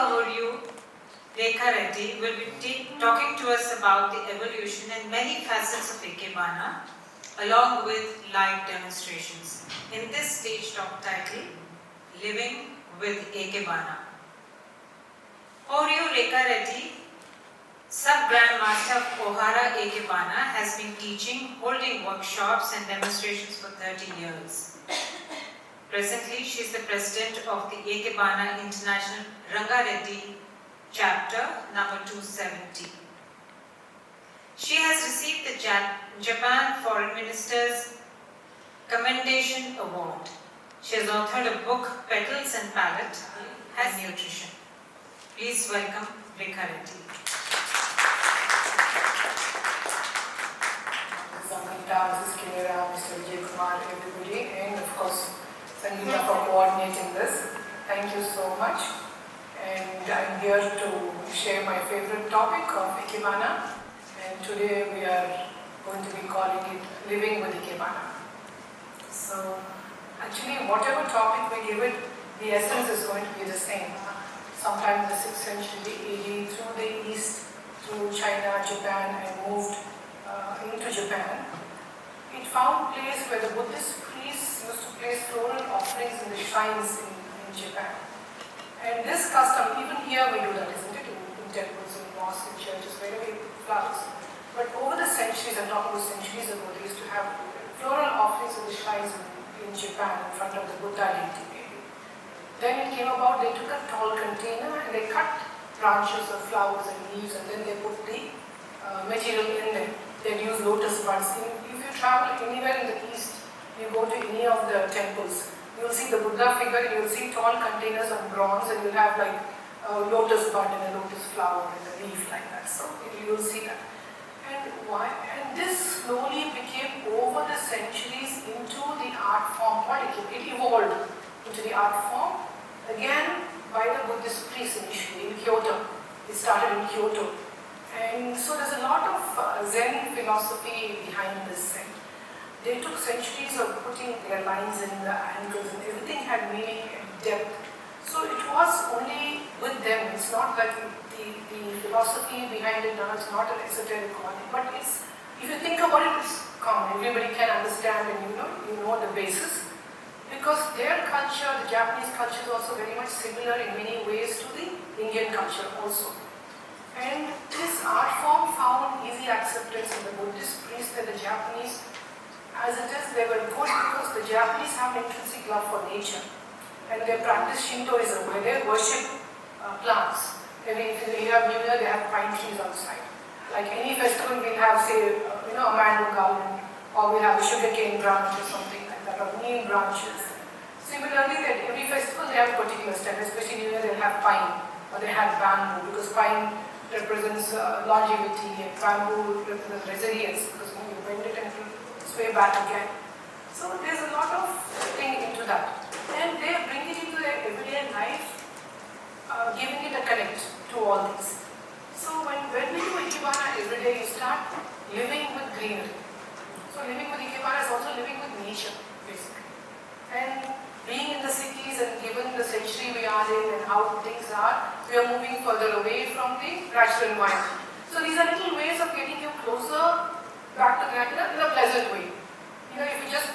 overview, Rekha Reddy will be talking to us about the evolution and many facets of Ikebana, along with live demonstrations. In this stage talk title, Living with Ikebana. Overview, Rekha Reddy, Sub-Grandmaster of Ohara Ikebana, has been teaching, holding workshops and demonstrations for 30 years. Presently, she is the president of the Ikebana International Ranga Reddy chapter number 270. She has received the Japan Foreign Minister's Commendation Award. She has authored a book, Petals and Palette, and Nutrition. Please welcome Rekha Reddy. Mrs. Kinera, Mr. Vijay Kumar, everybody, and of course, Sangeeta for coordinating this. Thank you so much. And I'm here to share my favorite topic of Ikebana. And today we are going to be calling it Living with Ikebana. So, actually, whatever topic we give it, the essence is going to be the same. Sometime in the 6th century AD, through the east, through China, Japan, and moved into Japan. It found place where the Buddhist priests used to place floral offerings in the shrines in Japan. And this custom, even here we do that, isn't it? In temples, in mosques, in churches, wherever we flowers. But over the centuries, I'm talking about centuries ago, they used to have floral offerings in the shrines in Japan, in front of the Buddha deity maybe. Then it came about, they took a tall container and they cut branches of flowers and leaves, and then they put the material in there. They'd use lotus buds. If you travel anywhere in the east, you go to any of the temples, you'll see the Buddha figure, you'll see tall containers of bronze, and you'll have like a lotus bud and a lotus flower and a leaf like that. So you'll see that. And why? And this slowly became over the centuries into the art form called Ikebana. It evolved into the art form again by the Buddhist priests initially in Kyoto. It started in Kyoto. And so there's a lot of Zen philosophy behind this. And they took centuries of putting their lines in the angles, and everything had meaning and depth. So it was only with them. It's not like the philosophy behind it, no, it's not an esoteric one. But it's, if you think about it, it's common. Everybody can understand, and you know the basis. Because their culture, the Japanese culture, is also very much similar in many ways to the Indian culture also. And this art form found easy acceptance in the Buddhist priests and the Japanese. As it is, they were good because the Japanese have an intrinsic love for nature. And they practice Shintoism, where they worship plants. If you have New Year, they have pine trees outside. Like any festival, we'll have, say, a mango garland, or we'll have a sugarcane branch or something like that, or neem branches. Similarly, that every festival, they have a particular style. Especially New Year, they'll have pine, or they have bamboo, because pine represents longevity, and bamboo represents resilience, because you bend it and it will sway back again. So there's a lot of thing into that. And they bring it into their everyday life, giving it a connect to all this. So when we do Ikebana every day, you start living with greenery. So living with Ikebana is also living with nature, basically. And being in the cities, and given the century we are in and how things are, we are moving further away from the natural environment. So these are little ways of getting you closer back to nature in a pleasant way. If you just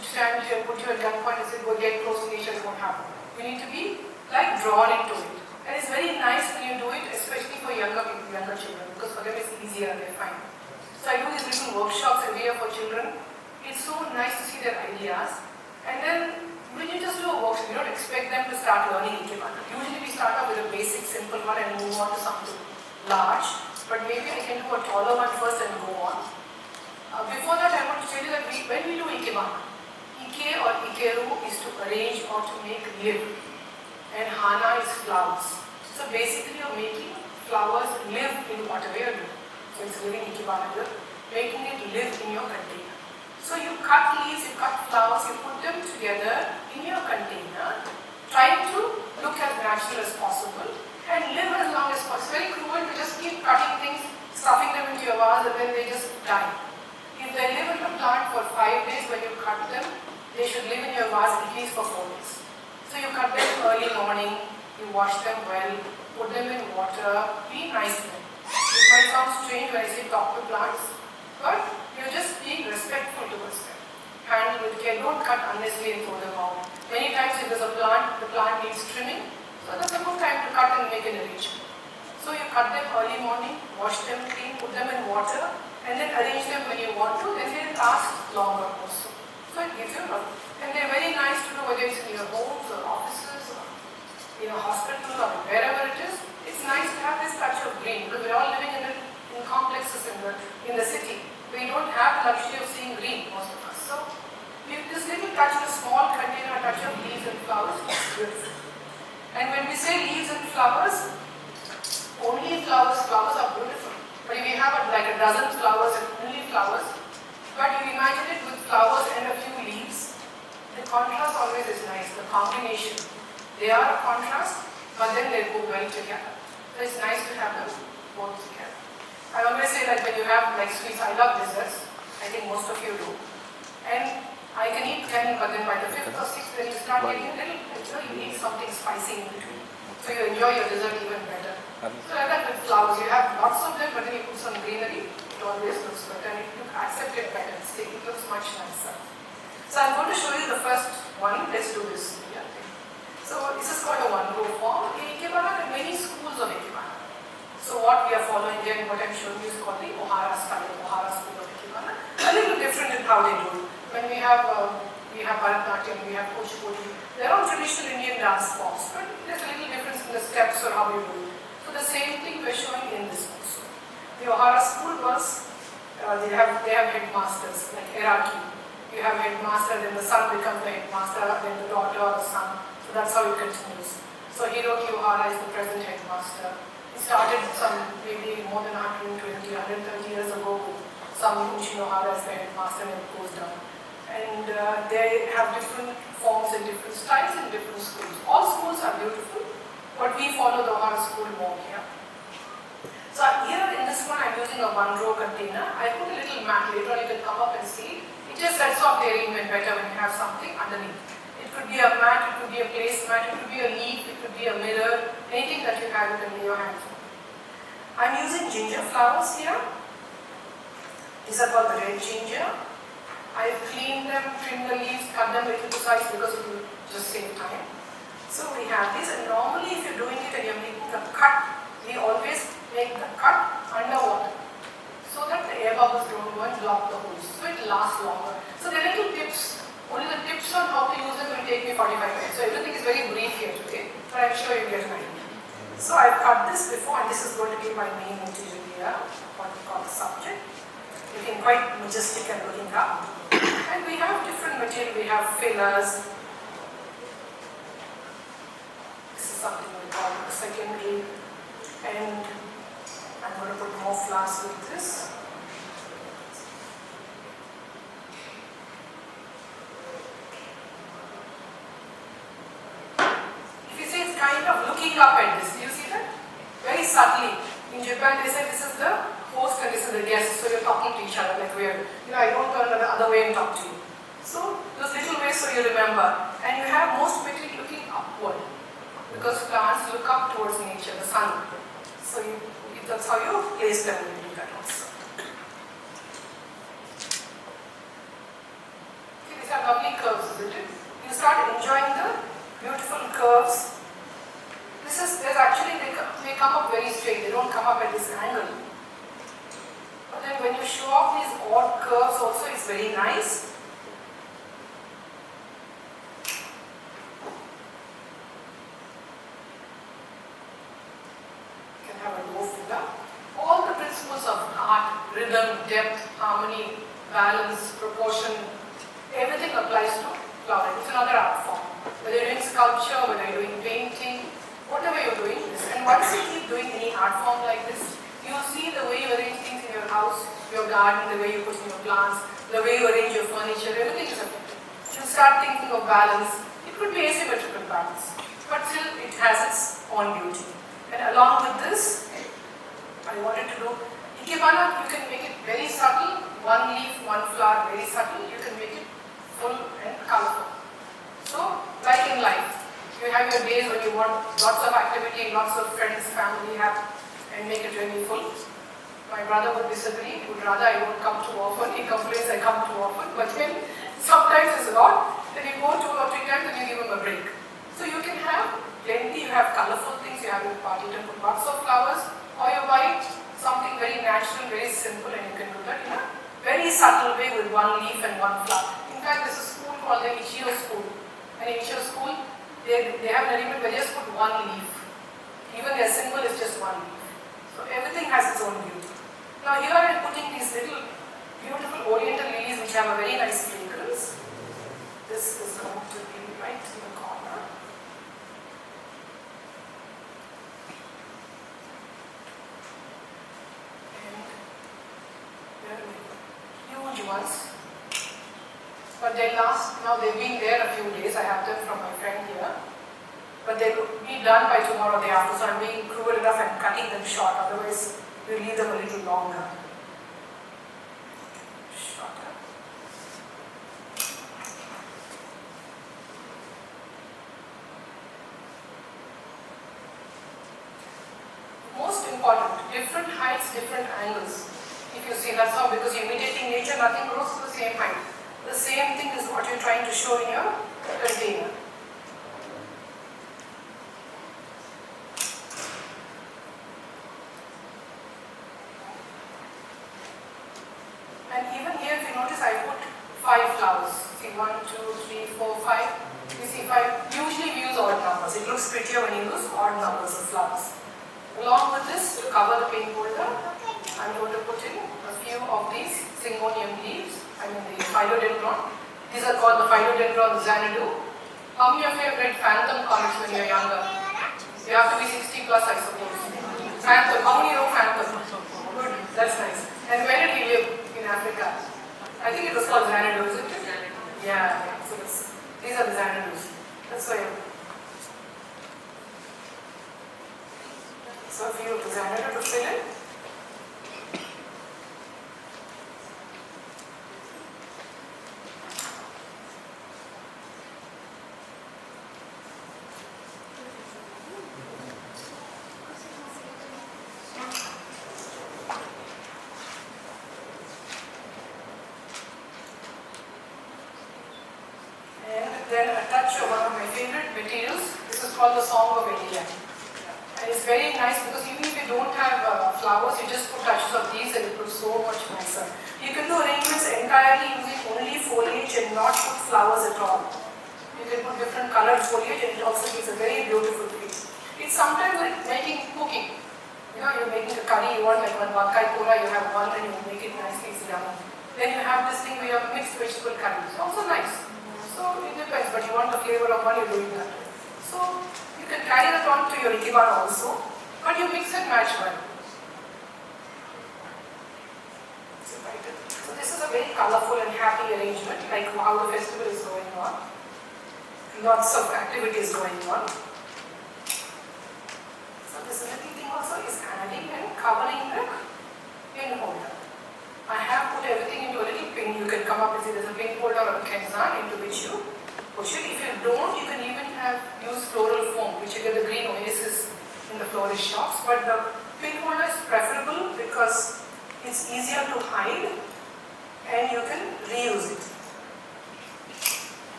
stand here, put you at gunpoint and say, go get close to nature, it won't happen. You need to be like drawn into it. And it's very nice when you do it, especially for younger people, younger children, because for them it's easier, they find. So I do these little workshops every year for children. It's so nice to see their ideas. And then when you just do a workshop, you don't expect them to start learning Ikebana. Usually we start off with a basic, simple one and move on to something large. But maybe we can do a taller one first and go on. Before that, I want to tell you that when we do Ikebana, Ike or Ikeru is to arrange or to make live. And Hana is flowers. So basically you're making flowers live in whatever you're doing. So it's living Ikebana, you're making it live in your container. So you cut leaves, you cut flowers, you put them together in your container, trying to look as natural as possible and live as long as possible. It's very cruel to just keep cutting things, stuffing them into your vase, and then they just die. If they live in the plant for 5 days, when you cut them, they should live in your vase at least for 4 days. So you cut them early morning, You wash them well, put them in water, be nice to them. It might sound strange when I say talk to plants, but you're just being respectful towards them. Handle with care, don't cut unnecessarily and throw them out. Many times if there's a plant, the plant needs trimming, so that's a good time to cut and make an arrangement. So you cut them early morning, wash them clean, put them in water, and then arrange them when you want to, then they'll last longer also. So it gives you a lot. And they're very nice to do whether it's in your homes or offices or in a hospital or wherever it is. It's nice to have this touch of green because we're all living in complexes in the city. We don't have the luxury of seeing green, most of us. So this little touch, a small container, a touch of leaves and flowers is beautiful. And when we say leaves and flowers, only flowers are beautiful. But if you have like a dozen flowers and only flowers, but you imagine it with flowers and a few leaves, the contrast always is nice, the combination. They are a contrast, but then they go well together. So it's nice to have them both together. I always say that when you have like sweets, I love desserts. I think most of you do. And I can eat 10, but then by the 5th or 6th, when you start getting a little, you need something spicy in between. So you enjoy your dessert even better. So like that with flowers, you have lots of them, but then you put some greenery, it always looks better and you accept it better. It looks much nicer. So I'm going to show you the first one. Let's do this. So this is called a one-row form. In Ikebana, there are many schools of Ikebana. So what we are following here and what I'm showing you is called the Ohara style, Ohara school of Ikebana. A little different in how they do it. When we have Bharatanatyam, we have Kuchipudi, they're all traditional Indian dance forms, but there's a little difference in the steps or how you do it. So the same thing we're showing in this also. The Ohara school was, they have headmasters, like hierarchy. You have headmaster, then the son becomes the headmaster, then the daughter or the son. So that's how it continues. So Hiroki Ohara is the present headmaster. He started maybe more than 120, 130 years ago. Some Unshin Ohara is the headmaster and it goes down. And they have different forms and different styles in different schools. All schools are beautiful, but we follow the Ohara school more here. So here in this one I'm using a one-row container. I put a little mat, later on you can come up and see. It just sets off the arrangement better when you have something underneath. It could be a mat, it could be a placemat, it could be a leaf, it could be a mirror, anything that you have, you can lay your hands on. I'm using ginger flowers here. These are called the red ginger. I've cleaned them, trimmed the leaves, cut them little to size because it will just save time. So we have this, and normally if you're doing it and you're making a cut, we always make the cut underwater so that the air bubbles don't go and block the holes. So it lasts longer. So there are little tips. Only the tips on how to use them will take me 45 minutes. So everything is very brief here today, but I'm sure you get an idea. So I've cut this before, and this is going to be my main material here, what we call the subject. Looking quite majestic and looking up. And we have different material. We have fillers. This is something we call the secondary. And I'm going to put more flowers with this. If you see, it's kind of looking up at this. Do you see that? Very subtly. In Japan, they say this is the host and this is the guest, so you're talking to each other like we're, I don't turn the other way and talk to you. So those little ways so you remember. And you have most material looking upward because plants look up towards nature, the sun. So that's how you place them when you do that also. See, these are lovely curves, isn't it? You start enjoying the beautiful curves. There's actually, they come up very straight, they don't come up at this angle. But then when you show off these odd curves also, it's very nice. You can have a low filler. All the principles of art, rhythm, depth, harmony, balance, proportion, everything applies to flowering. It's another art form. Whether you're doing sculpture, whether you're doing painting, whatever you're doing this. And once you keep doing any art form like this, you'll see the way you arrange things in your house, your garden, the way you put in your plants, the way you arrange your furniture, everything is affected. You start thinking of balance. It could be asymmetrical balance, but still it has its own beauty. And along with this, I wanted to do Ikebana. You can make it very subtle, one leaf, one flower, very subtle. You can make it full and colorful. So, like in life, you have the days when you want lots of activity, lots of friends, family, and make it really full. My brother would disagree, would rather I don't come too often. He complains I come too often, but then sometimes it's a lot. Then you go 2 or 3 times and you give him a break. So you can have plenty, you have colorful things, you have your party to put lots of flowers, or you buy something very natural, very simple, and you can do that in a very subtle way with 1 leaf and 1 flower. In fact, there's a school called the Ichio school. And in Ichio school, they have an arrangement where they just put 1 leaf. Even their symbol is just 1 leaf. So everything has its own beauty. Now here I am putting these little beautiful oriental lilies which have a very nice fragrance. This is going to be right in the corner. And they are huge ones. But they last, now they've been there a few days. I have them from my friend here. But they will be done by tomorrow day after. So I'm being cruel enough and cutting them short. Otherwise, we leave them a little longer. Shorter. Most important, different heights, different angles. If you see, that's how, because you're imitating nature, nothing grows to the same height. The same thing is what you're trying to show in your container. And even here, if you notice, I put 5 flowers. See, 1, 2, 3, 4, 5. You see, 5. Usually we use odd numbers. It looks prettier when you use odd numbers of flowers. Along with this, to cover the paint holder, I'm going to put in a few of these syngonium leaves. I mean the philodendron. These are called the philodendron Xanadu. How many of you have read Phantom comics when you were younger? You have to be 60 plus, I suppose. Phantom. How many know Phantom? Good. That's nice. And where did he live? In Africa. I think it was called Xanadu, isn't it? Yeah. So these are the Xanadus. That's why. So a few of the Xanadu to fill in. Then a touch of one of my favorite materials. This is called the Song of India. And it's very nice because even if you don't have flowers, you just put touches of these and it looks so much nicer. You can do arrangements entirely using only foliage and not put flowers at all. You can put different colored foliage and it also gives a very beautiful feel. It's sometimes like making cooking. You know, you're making a curry, you want like one wakai pura, you have one and you make it nicely, it's yummy. Then you have this thing where you have mixed vegetable curry. It's also nice. So it depends, but you want the flavor of one, you're doing that. So you can carry that on to your Ikebana also, but you mix and match well. So this is a very colorful and happy arrangement, like how the festival is going on. Lots of activities going on. So this little thing also is adding and covering the pin holder. I have put everything into a little pin. You can come up and see there's a pin holder or a kenzan into which you push it. If you don't, you can even use floral foam, which you get the green oasis in the florist shops. But the pin holder is preferable because it's easier to hide and you can reuse it.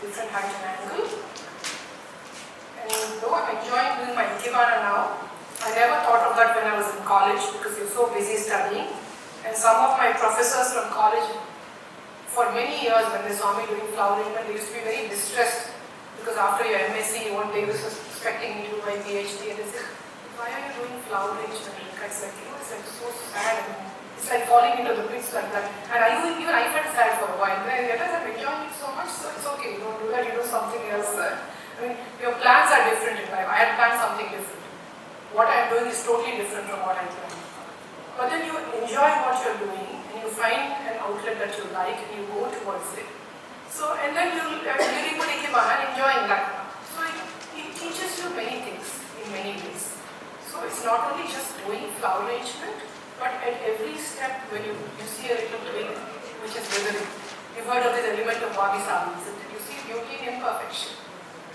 Different height and angle. And though I'm enjoying doing my Ikebana now, I never thought of that when I was in college because you're so busy studying. And some of my professors from college, for many years when they saw me doing flower arrangement, they used to be very distressed because after your MSc, one day was expecting me to do my PhD and they said, why are you doing flower arrangement? It's like, it's like so sad. It's like falling into the pits like that. And even I felt sad for a while. But I realized I'm enjoying it so much, so it's okay. You don't do that, you do something else. I mean, your plans are different in life. I had planned something different. What I'm doing is totally different from what I planned. but then you enjoy what you're doing and you find an outlet that you like and you go towards it. So, and then you'll really put Ikebana and enjoying that. So it teaches you many things in many ways. So it's not only just doing flower arrangement, but at every step when you see a little twig which is withering. You've heard of this element of wabi-sabi, isn't it? You see beauty in imperfection.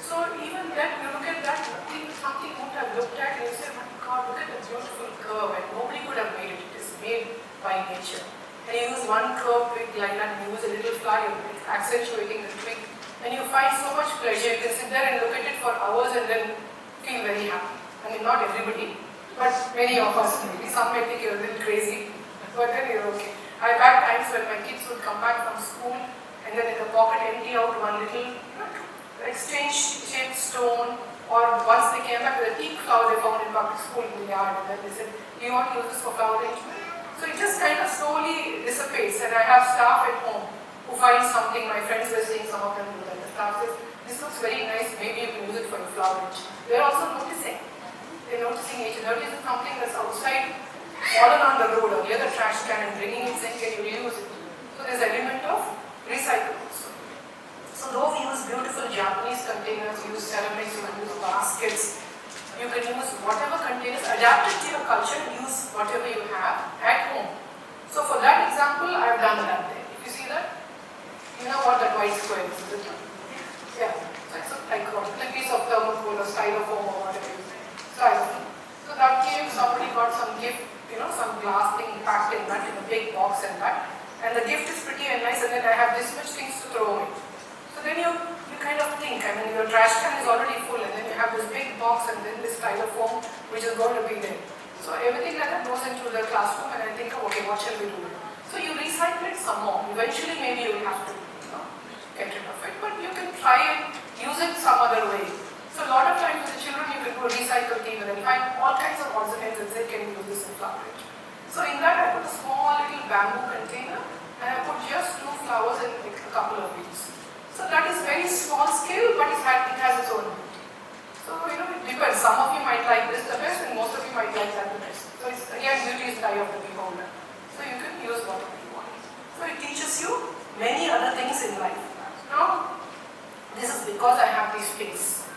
So even then, you look at that, something you would have looked at and you say, my God, look at the beautiful curve, and nobody could have made it. It is made by nature. And you use one curved twig like that, and you use a little flower, accentuating the twig, and you find so much pleasure. You can sit there and look at it for hours and then feel very happy. I mean, not everybody, but many of us maybe. Some may think you're a little crazy, but then you're okay. I've had times when my kids would come back from school and then in the pocket empty out one little exchange shaped stone, or once they came back with a teak flower they found in public school in the yard, and then they said, do you want to use this for flower arrangement? So it just kind of slowly dissipates, and I have staff at home who find something. My friends were saying some of them do that. The staff says, this looks very nice, maybe you can use it for your flower arrangement. They're also noticing. They're noticing nature. Noticing something that's outside, fallen on the road or near the trash can and bringing it in, can you reuse it? So there's an element of recycle also. So though we use beautiful Japanese containers, we use ceramics, you can use baskets, you can use whatever containers, adapt it to your culture and use whatever you have at home. So for that example, I've done that there. If you see that, you know what that white square is, isn't it? Yeah, that's like a piece of thermocol or styrofoam or whatever you say. Styrofoam. So that came, somebody got some gift, some glass thing packed in that, in a big box and that. And the gift is pretty and nice, and then I have this much things to throw away. So then you kind of think, I mean, your trash can is already full, and then you have this big box and then this styrofoam which is going to be there. So everything like that goes into the classroom, and I think, okay, what shall we do? So you recycle it some more. Eventually maybe you will have to get rid of it, but you can try and use it some other way. So a lot of times with the children you can do a recycle team and then find all kinds of alternatives and say, can you use this in flower arrangement? So in that I put a small little bamboo container and I put just 2 flowers and like a couple of leaves. So that is very small scale, but it has its own beauty. So it depends. Some of you might like this the best and most of you might like that the best. So it's again, beauty is the eye of the beholder. So you can use whatever you want. So it teaches you many other things in life. Now, this is because I have this space.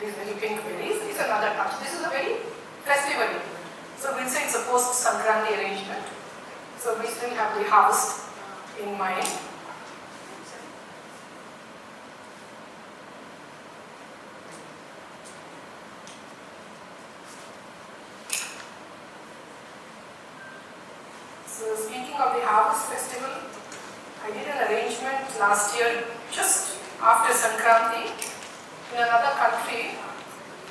These little pink berries, it's another touch. This is a very festive arrangement. So we'll say it's a post-Sankranti arrangement. So we still have the harvest in mind. So speaking of the harvest festival, I did an arrangement last year just after Sankranti in another country,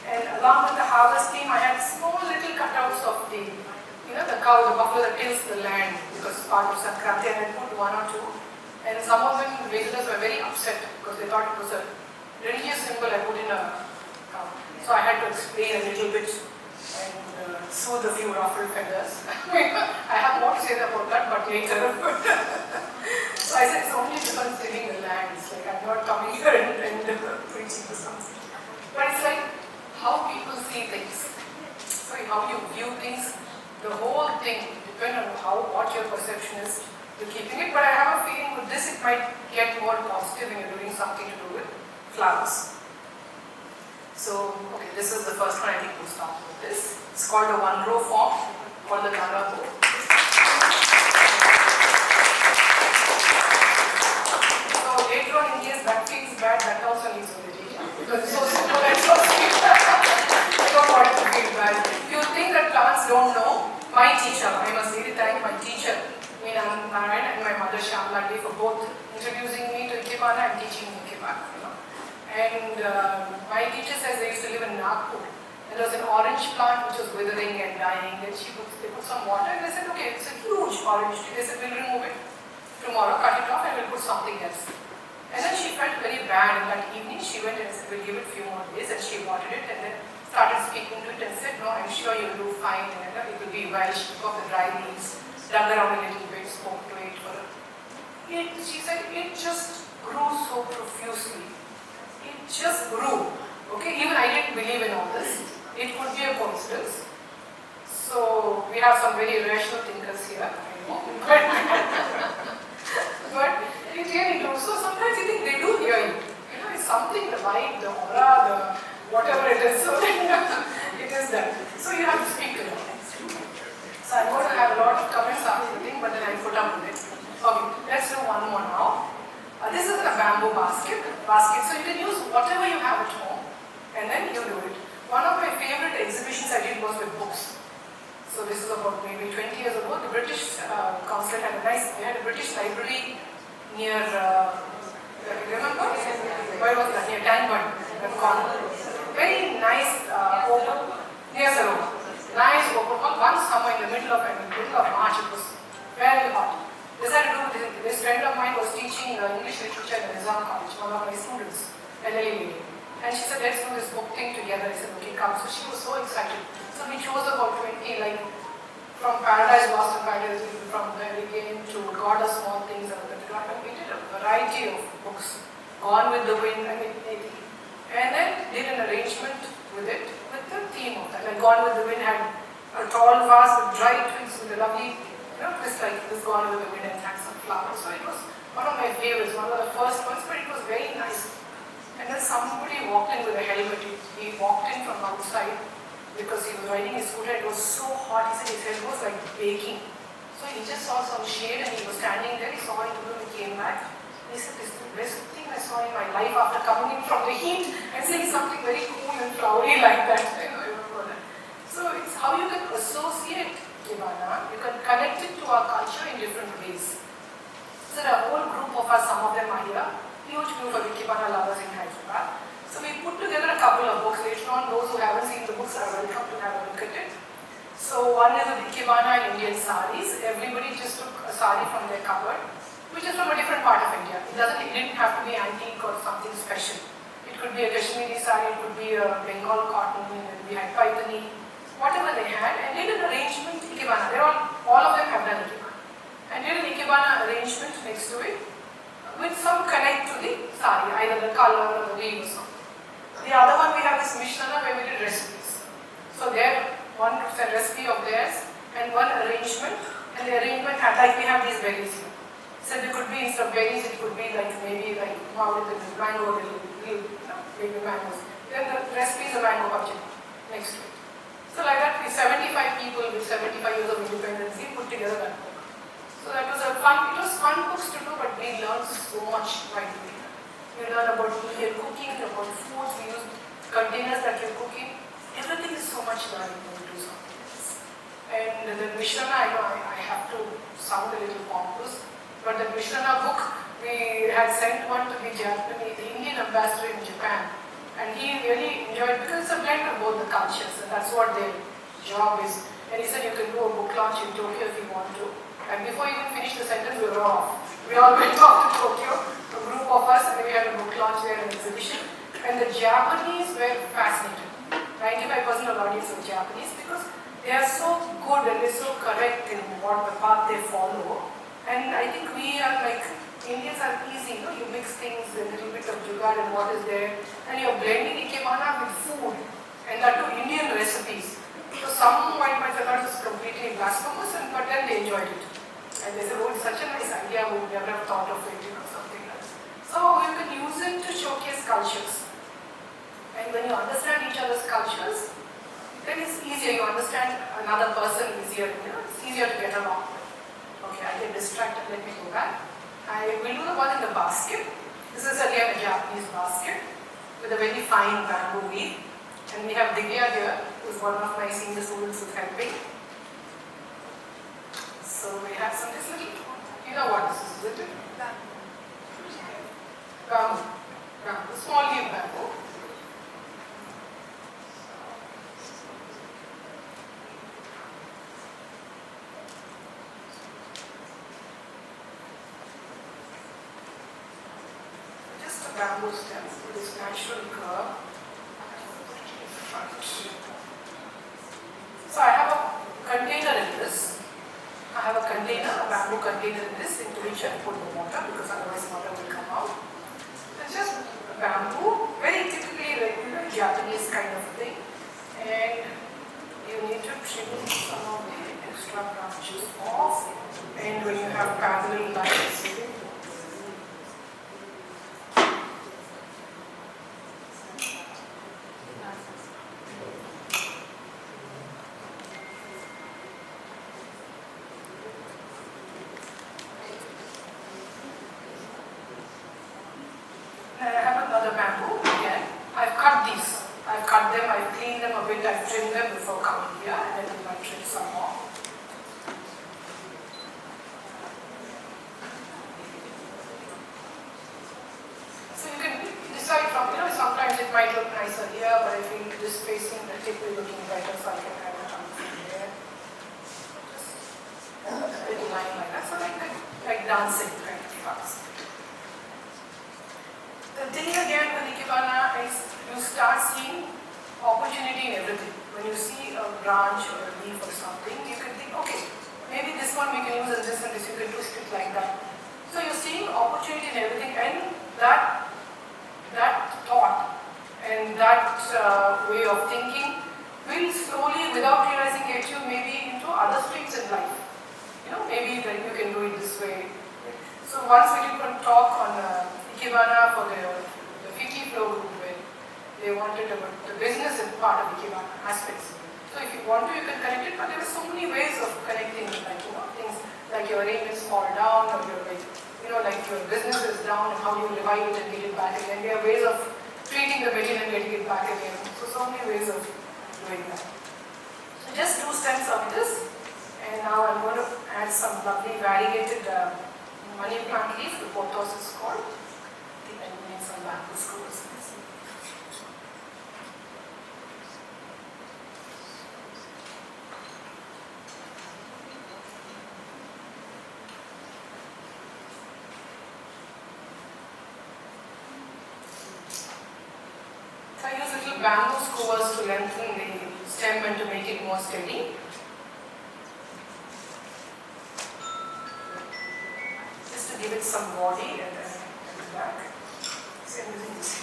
and along with the harvest team I had small little cutouts of the cow, the buffalo that tills the land because it's part of Sankranti, and I put 1 or 2, and some of them visitors were very upset because they thought it was a religious symbol I put in a cow. So I had to explain a little bit and soothe a few ruffled feathers. I have more to say about that, but later. So I said it's only because it's living the land. It's like I'm not coming here and preaching to something. But it's like how people see things. So how you view things, the whole thing depends on what your perception is. You're keeping it, but I have a feeling with this it might get more positive when you're doing something to do with flowers. So, okay, this is the first one. I think we'll start with this. It's called a 1-row form, called the Narago. So later on in case that feels bad, that also needs a meditation. Because it's so simple and so sweet. I don't want it to feel bad. You think that plants don't know? My teacher, I must really thank my teacher, Meena Narayan, and my mother Shyamla Day for both introducing me to Ikebana and teaching me Ikebana. And my teacher says they used to live in Nagpur. And there was an orange plant which was withering and dying. And they put some water and they said, okay, it's a huge orange tree. They said, we'll remove it tomorrow, cut it off and we'll put something else. And then she felt very bad, and that evening she went and said, we'll give it a few more days. And she watered it and then started speaking to it and said, no, I'm sure you'll do fine. And it will be well. She took off the dry leaves, dug around a little bit, spoke to it for a... She said, it just grew so profusely. It just grew. Okay, even I didn't believe in all this. It could be a coincidence. So we have some very rational thinkers here, I know. But it really do. So sometimes you think they do hear you. You know, it's something, the light, the aura, the whatever it is. So it is that. So you have to speak to them. So I'm going to have a lot of comments after the thing, but then I put up with it. Okay, let's do one more now. This is a bamboo basket. So you can use whatever you have at home, and then you do it. One of my favorite exhibitions I did was with books. So this is about maybe 20 years ago. The British consulate had they had a British library near, remember? Where was that? Near Danburn, the corner. Very nice open, near the road. Nice open hall. One summer in the middle of March, it was very hot. This friend of mine was teaching English literature at the Nizam College, one of my students, LLA. And she said, let's do this book thing together. I said, okay, come. So she was so excited. So we chose about 20, like from Paradise Lost and Paradise, from the Again to God of Small Things. And we did a variety of books. Gone with the Wind, and then did an arrangement with it, with the theme of that. Like Gone with the Wind had a tall vase with dry twigs with a lovely, twist like this Gone with the Wind and had some flowers. So it was one of my favorites, one of the first ones, but it was very nice. And then somebody walked in with a helmet. He walked in from outside because he was riding his scooter. It was so hot. He said his head was like baking. So he just saw some shade and he was standing there. He saw it and he came back. He said, this is the best thing I saw in my life after coming in from the heat and seeing something very cool and flowery like that. I remember that. So it's how you can associate Ikebana. You can connect it to our culture in different ways. So there are a whole group of us, some of them are here. Huge group of Ikebana lovers in Hyderabad. So we put together a couple of books. Later on, those who haven't seen the books are welcome to have a look at it. So one is the Ikebana Indian saris. Everybody just took a sari from their cupboard, which is from a different part of India. It didn't have to be antique or something special. It could be a Kashmiri sari, it could be a Bengal cotton, and we had Paithani, whatever they had, and did an arrangement Ikebana. All of them have done Ikebana. And did an Ikebana arrangement next to it, with some connect to the sari, either the color or the weave or something. The other one we have is Mishnana, where we did recipes. So there, one recipe of theirs and one arrangement, and the arrangement had, like we have these berries here. So there could be, instead of berries, it could be like maybe like mango, maybe mangoes. Then the recipe is a mango bhaji next to it. So like that, we 75 people with 75 years of independence, we put together that book. So that was it was fun books to do, but we learned so much by doing that. We learn about Indian cooking, about foods, we use containers that you're cooking. Everything is so much learning when you do something else. And the Mishnana, I know I have to sound a little pompous, but the Mishnana book, we had sent one to the Indian ambassador in Japan. And he really enjoyed it because it's a blend of both the cultures, and that's what their job is. And he said you can do a book launch in Tokyo if you want to. And before you even finished the sentence, we were off. We all went off to Tokyo, a group of us, and then we had a book launch there, an exhibition. And the Japanese were fascinated. 95% of the audience were Japanese because they are so good and they're so correct in what the path they follow. And I think we are like, Indians are easy, you mix things, a little bit of jugaad and what is there, and you're blending Ikebana with food, and that too Indian recipes. So some might say that is completely blasphemous, but then they enjoyed it. And they said, oh, it's such a nice idea, we would never have thought of it, something like that. So you can use it to showcase cultures. And when you understand each other's cultures, then it's easier, you understand another person easier, it's easier to get along with. Okay, I get distracted, let me go back. I will do the one in the basket. This is again a Japanese basket with a very fine bamboo weave. And we have Divya here, who's one of my senior students who's helping. So we have some this little, you know what this is, isn't it? Bamboo. Bamboo, small leaf bamboo. Just a bamboo stem with this natural curve. So I have a container in this. I have a container, a bamboo container in this, into which I put the water because otherwise water will come out. It's just bamboo, very typically regular Japanese kind of thing. And you need to trim some of the extra branches off, and when you have parallel lines, I have another bamboo again. I've cut these. I've cut them, I've cleaned them a bit, I've trimmed them before coming here, and then I'll trim some more. So you can decide from, sometimes it might look nicer here, but I feel this facing the tip is looking better, so I can have it on there. Just a little line like that, so like dancing kind of flowers. The thing again with Ikebana is you start seeing opportunity in everything. When you see a branch or a leaf or something, you can think, okay, maybe this one we can use and this, you can twist it like that. So you're seeing opportunity in everything, and that thought and that way of thinking will slowly, without realizing, get you maybe into other streams in life. Maybe that you can do it this way. So once we did one talk on Ikebana for the Fiki flow group, where they wanted about the business as part of Ikebana aspects. So if you want to, you can connect it, but there are so many ways of connecting, like things like your arrangements fall down, or like your business is down, and how do you revive it and get it back again. There are ways of treating the material and getting it back again. So many ways of doing that. So just 2 stems of this, and now I'm going to add some lovely variegated money plant leaf. The pothos is called. I think I'll make some bamboo screws. So I use little bamboo skewers to lengthen the stem and to make it more steady. Just to give it some body and then at the back. So I'm using this.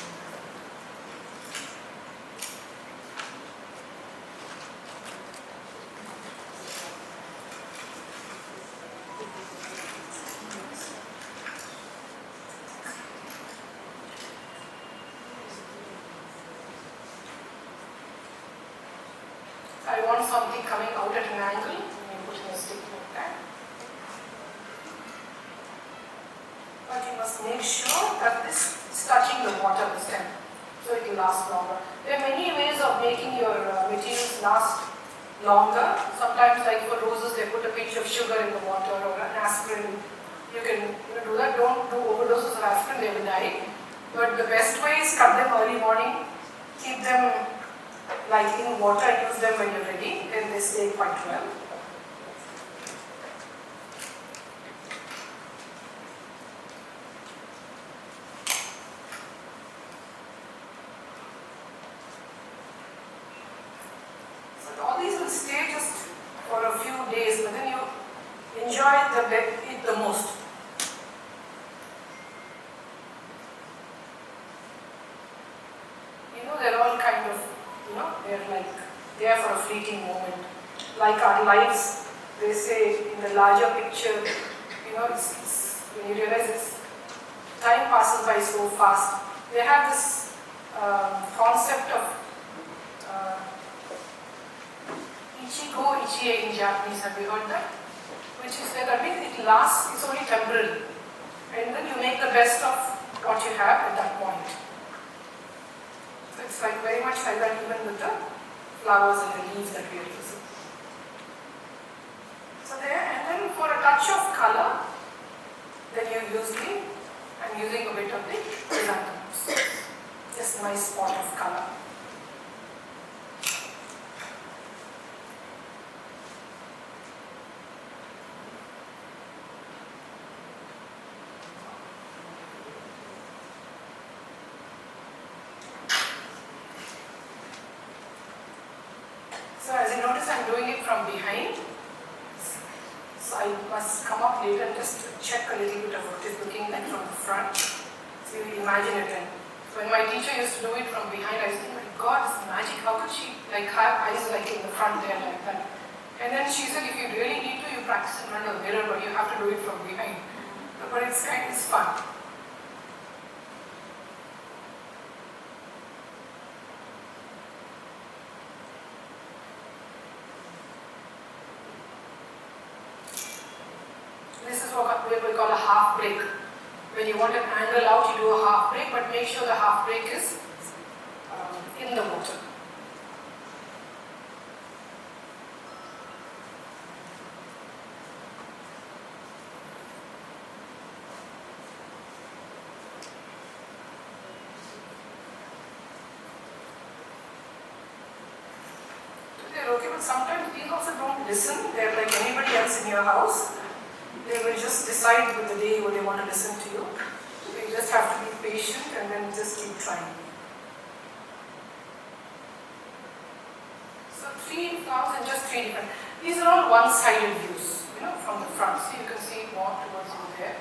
I want something coming out at an angle, and put in a stick like that. But you must make sure that this is touching the water this time, so it will last longer. There are many ways of making your materials last longer. Sometimes, like for roses, they put a pinch of sugar in the water, or an aspirin. You can do that. Don't do overdoses of aspirin, they will die. But the best way is cut them early morning, keep them like in water, use them when you're ready, and they stay quite well. So all these will stay just for a few days, but then you enjoy it the most. They're all kind of, they are for a fleeting moment. Like our lives, they say in the larger picture, when you realize time passes by so fast. They have this concept of ichigo ichie in Japanese. Have you heard that? Which is that it lasts, it's only temporary. And then you make the best of what you have at that point. So it's like very much like that even with the flowers and the leaves that we are using. So there, and then for a touch of color, then you use I'm using a bit of the chrysanthemums. Just a nice spot of color. So as you notice, I'm doing it from behind. So I must come up later and just check a little bit of what it's looking like from the front. So you imagine it. And when my teacher used to do it from behind, I was thinking, my God, this is magic. How could she like have eyes like in the front there like that. And then she said, if you really need to, you practice in front of the mirror, but you have to do it from behind. But it's fun. This is what we call a half break. When you want an angle out, you do a half break, but make sure the half break is in the water. They're okay, but sometimes we also don't listen. They're like anybody else in your house. They will just decide with the day what they want to listen to you. You just have to be patient and then just keep trying. So 3 flowers and just 3 different. These are all one-sided views, from the front. So you can see it more towards you there.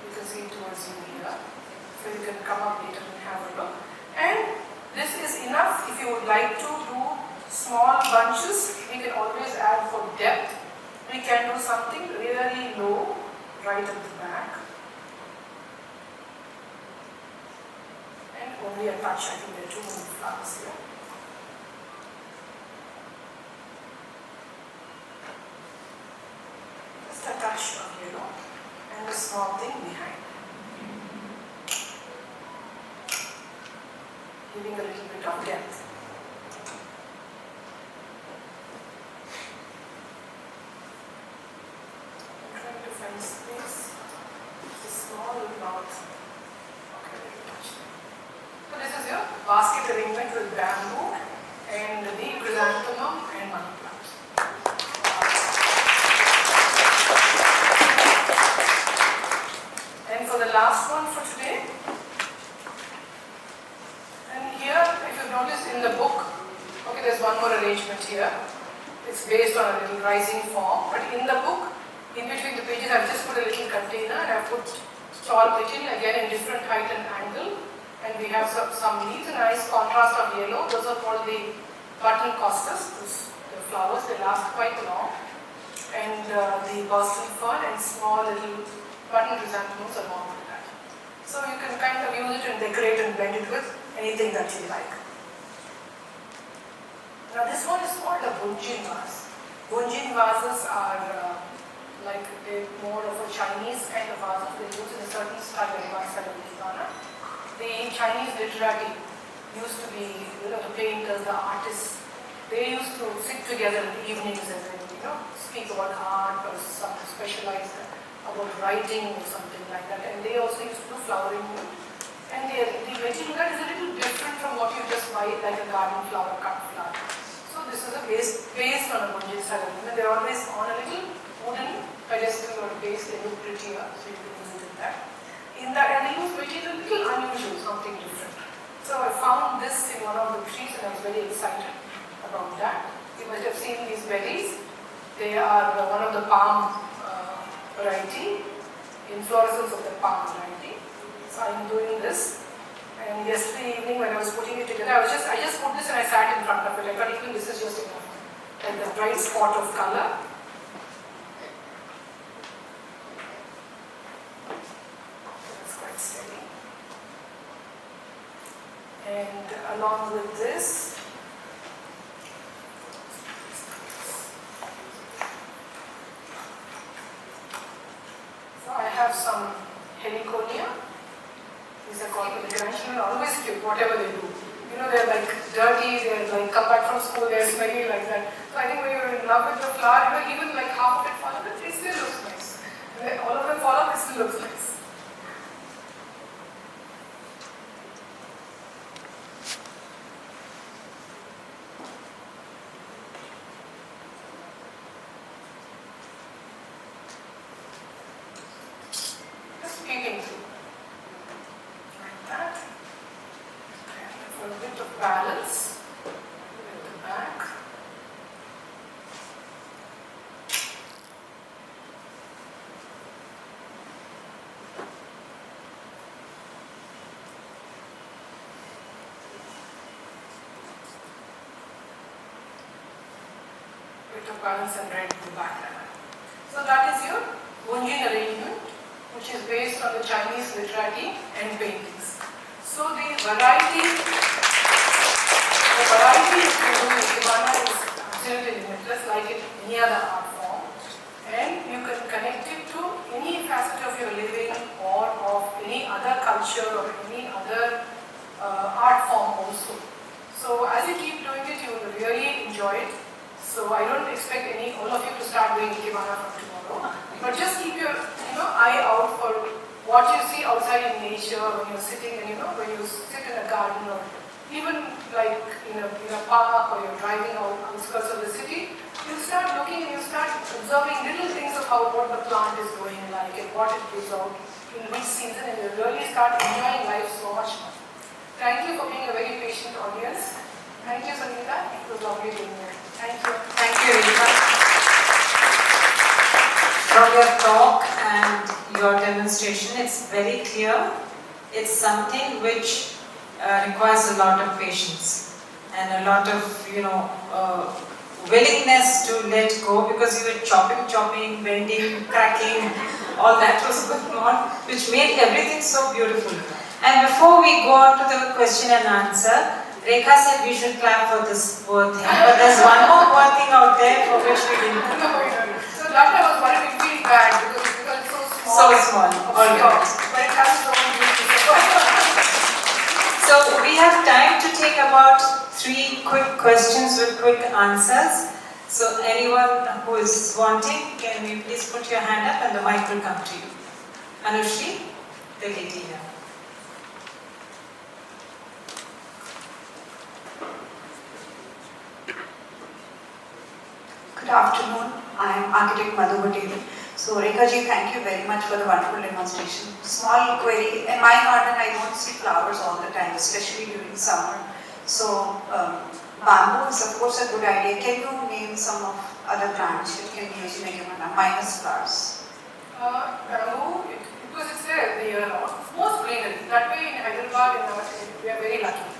You can see it towards you here. So you can come up later and have a look. And this is enough if you would like to do small bunches. We can always add for depth. We can do something really low right at the back. And only a touch, I think there are 2 more flowers here. Just a touch of yellow and a small thing behind. Giving a little bit of depth. Space, just a small knot. Okay, so this is your basket arrangement with bamboo and the chrysanthemum and money plant. And for the last one for today, and here, if you notice in the book, okay, there's one more arrangement here. It's based on a little rising form, but in the book, in between the pages, I've just put a little container and I've put tall pigeon again in different height and angle. And we have some leaves, a nice contrast of yellow. Those are called the button costus, the flowers, they last quite long. And the Boston fern and small little button chrysanthemums along with that. So you can kind of use it and decorate and blend it with anything that you like. Now this one is called a bunjin vase. Bunjin vases are like they're more of a Chinese kind of vases. They use in a certain style of Ikebana. The Chinese literati used to be, the painters, the artists, they used to sit together in the evenings and then, speak about art or something specialized about writing or something like that. And they also used to do flowering. And the material is a little different from what you just buy, like a garden flower, cut flower. So this is a based on a bunjin style. They're always on a little wooden pedestal or base, they look prettier, so you can use it in that. And they use material a little unusual, something different. So I found this in one of the trees and I was very excited about that. You must have seen these berries. They are one of the palm variety, inflorescence of the palm variety. So I'm doing this. And yesterday evening when I was putting it together, I just put this and I sat in front of it. I thought even this is just enough. Like the bright spot of color. And along with this, so I have some heliconia. These are called the children are always cute, whatever they do. They're like dirty, they're like come back from school, they're smelly like that. So I think when you're in love with the flower, even like half of it fall off, it still looks nice. And then all of them fall off, it still looks nice. Peeping through. Like that. And for a bit of balance, at the back. with the parents and red in the background. So that is your Gunjin arrangement, which is based on the Chinese literati and paintings. So the variety you can do in Ikebana is absolutely limitless, like in any other art form. And you can connect it to any facet of your living or of any other culture or any other art form also. So as you keep doing it, you will really enjoy it. So I don't expect all of you to start doing Ikebana from tomorrow. But just keep your eye out for what you see outside in nature when you're sitting and when you sit in a garden or even like in a park or you're driving out outskirts of the city. You start looking and you start observing little things of what the plant is growing like and what it gives out in which season, and you really start enjoying life so much more. Thank you for being a very patient audience. Thank you, Sangeeta. It was lovely being here. Thank you. Thank you, Rekha. From your talk and your demonstration, it's very clear. It's something which requires a lot of patience and a lot of, willingness to let go, because you were chopping, bending, cracking, all that was going on, which made everything so beautiful. And before we go on to the question and answer, Rekha said we should clap for this poor thing, but there's one more poor thing out there for which we didn't. So that I was worried it feels bad because it's so small. So small. All right. But it has its own beauty. So we have time to take about 3 quick questions with quick answers. So anyone who is wanting, can you please put your hand up and the mic will come to you. Anushri, the lady here. Good afternoon. I am architect Madhu Patel. So Rekha ji, thank you very much for the wonderful demonstration. Small query. In my garden, I don't see flowers all the time, especially during summer. So bamboo is of course a good idea. Can you name some of other plants which can be used in Ikebana minus flowers? Bamboo, because it's there the year round. Most greenery. That way in Hyderabad, we are very lucky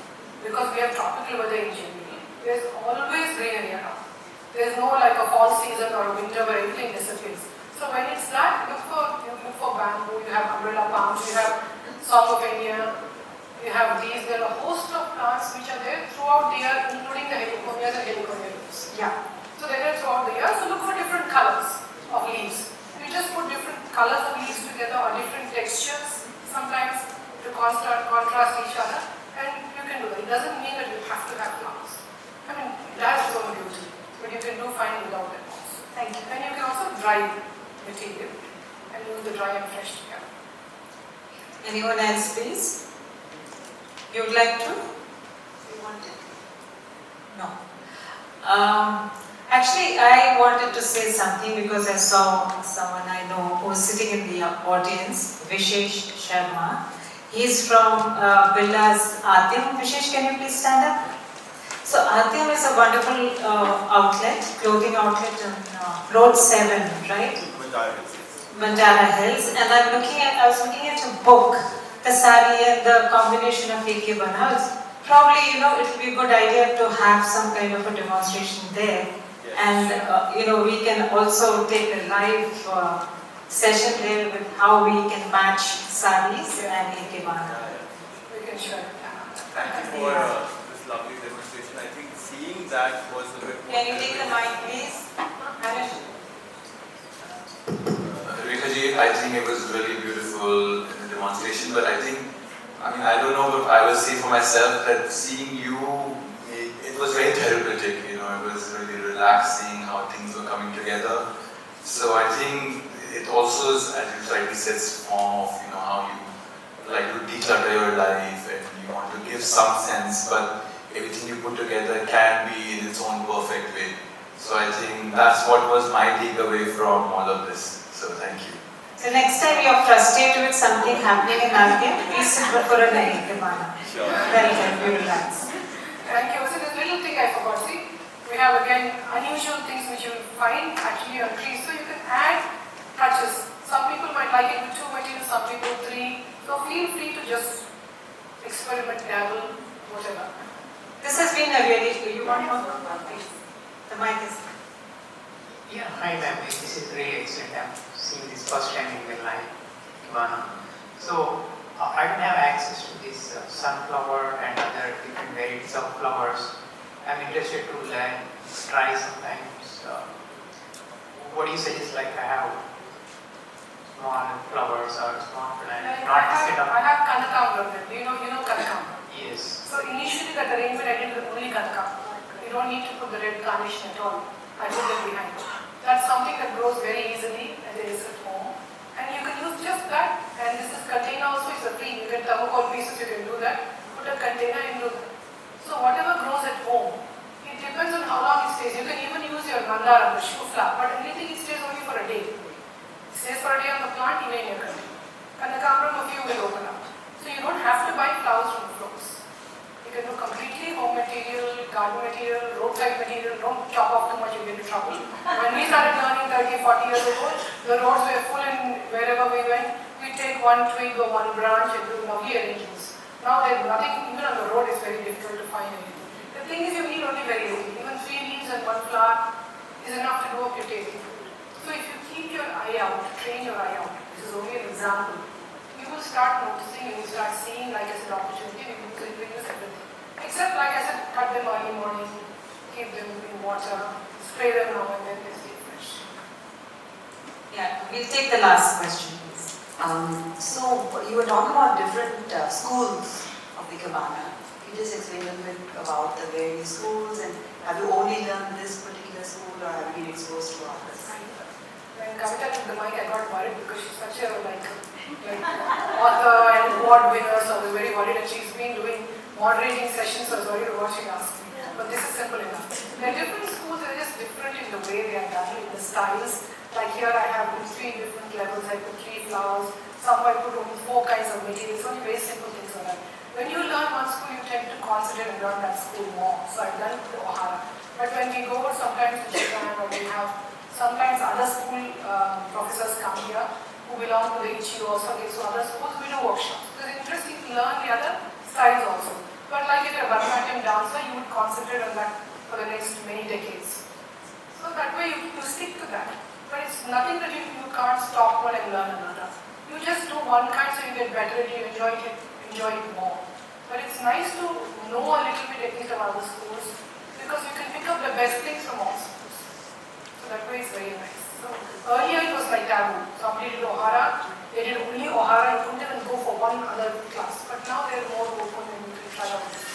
because we have tropical weather in general. There's always greenery around. There's no like a fall season or a winter where everything disappears. So when it's that, you look for bamboo, you have umbrella palms, you have Song of India, you have these. There are a host of plants which are there throughout the year, including the heliconias and heliconias. Yeah. So they're there throughout the year. So look for different colors of leaves. You just put different colors of leaves together or different textures sometimes to contrast each other, and you can do that. It doesn't mean that you have to have flowers. I mean, that's its own beauty, but you can do fine without them also. Thank you. And you can also dry material and use the dry and fresh together. Anyone else, please? You would like to? You want it? No. Actually, I wanted to say something because I saw someone I know who was sitting in the audience, Vishesh Sharma. He's from Billa's Atim. Vishesh, can you please stand up? So Atim is a wonderful outlet, clothing outlet on Road 7, right? Bandara Hills. And I was looking at a book, the sari and the combination of Ikebana. Probably, it will be a good idea to have some kind of a demonstration there. Yes. And, we can also take a live session there with how we can match saris and Ikebana. We can show it. Thank you for this lovely demonstration. I think seeing that was a bit more. Can you take the mic, please? Rekha ji, I think it was really beautiful in the demonstration, but I don't know, but I will say for myself that seeing you, it was very therapeutic, it was really relaxing how things were coming together. So I think it also is, as you rightly said, form of, how you like to declutter your life and you want to give some sense, but everything you put together can be in its own perfect way. So I think that's what was my takeaway from all of this. So thank you. So next time you are frustrated with something happening in Nalgam, please sit for a Ikebana. Sure. That will help you relax. Thank you. So this little thing I forgot. See, we have again unusual things which you will find actually on trees. So you can add touches. Some people might like it with 2 materials, some people 3. So feel free to just experiment, dabble, whatever. This has been a really, you want more? Please. The mic is. Hi ma'am, this is really excellent. I'm seeing this first time in my life, Ikebana. So I don't have access to this sunflower and other different varieties of flowers. I'm interested to learn, try sometimes. What do you suggest? Like I have small flowers or small plants, not this kind of. I have Kanakambram. You know Kanakambram. Yes. So initially that arrangement I did with only Kanakambram. You don't need to put the red carnation at all. I put that behind. That's something that grows very easily and it is at home. And you can use just that. And this is container also is a free. You can thermocol pieces, you can do that. Put a container into that. So whatever grows at home, it depends on how long it stays. You can even use your mandara, the shoe flower, but anything it stays only for a day. It stays for a day on the plant, even in your container. Kanakambram, a few will open up. So you don't have to buy flowers from floors. You can do completely home material, garden material, roadside material. Don't chop off too much, you get into trouble. When we started learning 30, 40 years ago, the roads were full and wherever we went, we take one twig or one branch and do lovely arrangements. Now there's nothing, even on the road it's very difficult to find anything. The thing is you need only very little. Even 3 leaves and 1 flower is enough to do up your tasting food. So if you keep your eye out, train your eye out, this is only an example, you will start noticing, you will start seeing like as an opportunity, you will use everything. Except like I said, cut them early morning, keep them in water, spray them now and then they stay fresh. Yeah, we'll take the last question, please. So you were talking about different schools of Ikebana. Can you just explain a bit about the various schools and have you only learned this particular school or have you been exposed to others? When Kavita took the mic, I got worried because she's such a like author and award winner, so I was very worried and she's been doing moderating sessions, so I was worried about what she asked me. But this is simple enough. There are different schools, they're just different in the way they are done, in the styles. Like here I have 3 different levels, I put 3 flowers, some I put only 4 kinds of materials, only very simple things like that. When you learn one school, you tend to concentrate and learn that school more. So I've done the Ohara. But when we go sometimes to Japan or we have sometimes other school professors come here who belong to the Ichigo or something, so other schools we do workshops. It's interesting to learn the other styles also. But like if you're a Bharatanatyam dancer, you would concentrate on that for the next many decades. So that way you stick to that. But it's nothing that you can't stop one and learn another. You just do one kind so you get better at it, you enjoy it more. But it's nice to know a little bit at least about the schools because you can pick up the best things from all schools. So that way it's very nice. So earlier it was like taboo. Somebody did Ohara, they did only Ohara, you couldn't even go for one other class. But now they're more open and you can try out this.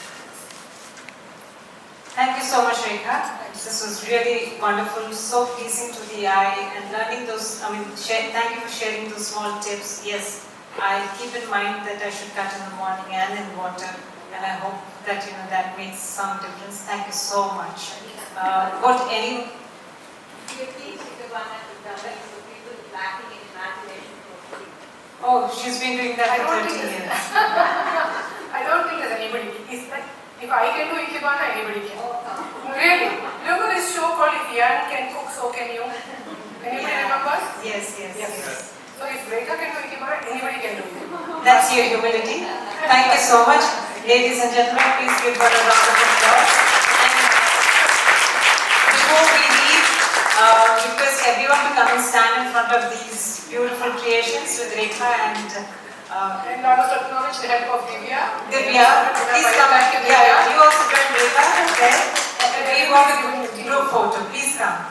Thank you so much, Rekha. This was really wonderful, so pleasing to the eye, and learning those, thank you for sharing those small tips. Yes, I keep in mind that I should cut in the morning and in water, and I hope that, that makes some difference. Thank you so much. Oh, she's been doing that for 30 years. I don't think there's anybody. It's like, if I can do Ikebana, anybody can. Really? Look at this show called If Yan Can Cook, So Can You. Anybody remembers? Yes. So if Rekha can do Ikebana, anybody can do it. That's your humility. Thank you so much. Ladies and gentlemen, please give her a round of applause. And before we leave, request everyone to come and stand in front of these beautiful creations with Rekha and I must acknowledge the help of Divya. Divya, please come. Yeah, you also join Rekha. We want a group photo. Please come.